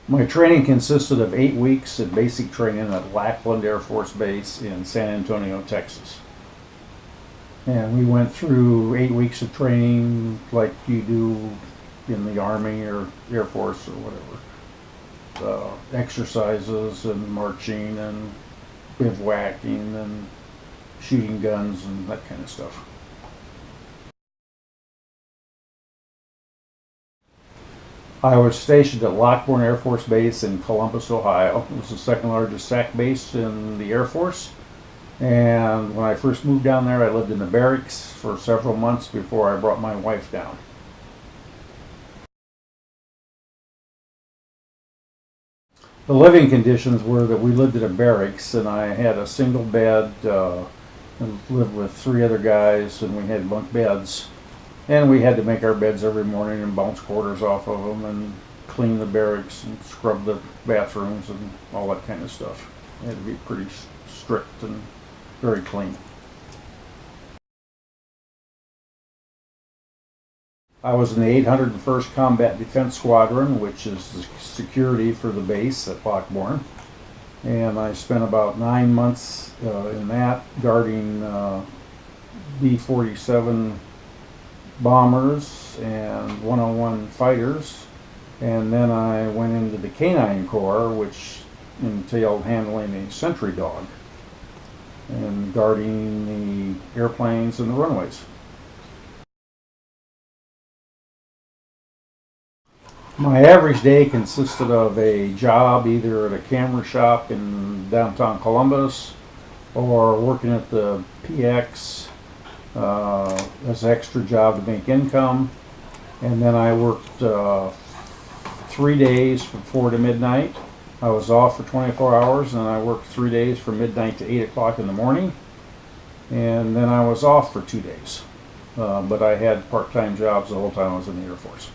My training consisted of 8 weeks of basic training at Lackland Air Force Base in San Antonio, Texas. And we went through 8 weeks of training like you do in the Army or Air Force or whatever. Exercises and marching and bivouacking and shooting guns and that kind of stuff. I was stationed at Lockbourne Air Force Base in Columbus, Ohio. It was the second largest SAC base in the Air Force. And when I first moved down there, I lived in the barracks for several months before I brought my wife down. The living conditions were that we lived in a barracks, and I had a single bed, and lived with 3 other guys, and we had bunk beds. And we had to make our beds every morning and bounce quarters off of them and clean the barracks and scrub the bathrooms and all that kind of stuff. It had to be pretty strict and very clean. I was in the 801st Combat Defense Squadron, which is the security for the base at Lockbourne. And I spent about 9 months in that, guarding B-47 bombers and 101 fighters. And then I went into the Canine Corps, which entailed handling a sentry dog and guarding the airplanes and the runways. My average day consisted of a job either at a camera shop in downtown Columbus or working at the PX as an extra job to make income. And then I worked 3 days from 4 to midnight. I was off for 24 hours, and then I worked 3 days from midnight to 8 o'clock in the morning. And then I was off for 2 days. But I had part-time jobs the whole time I was in the Air Force.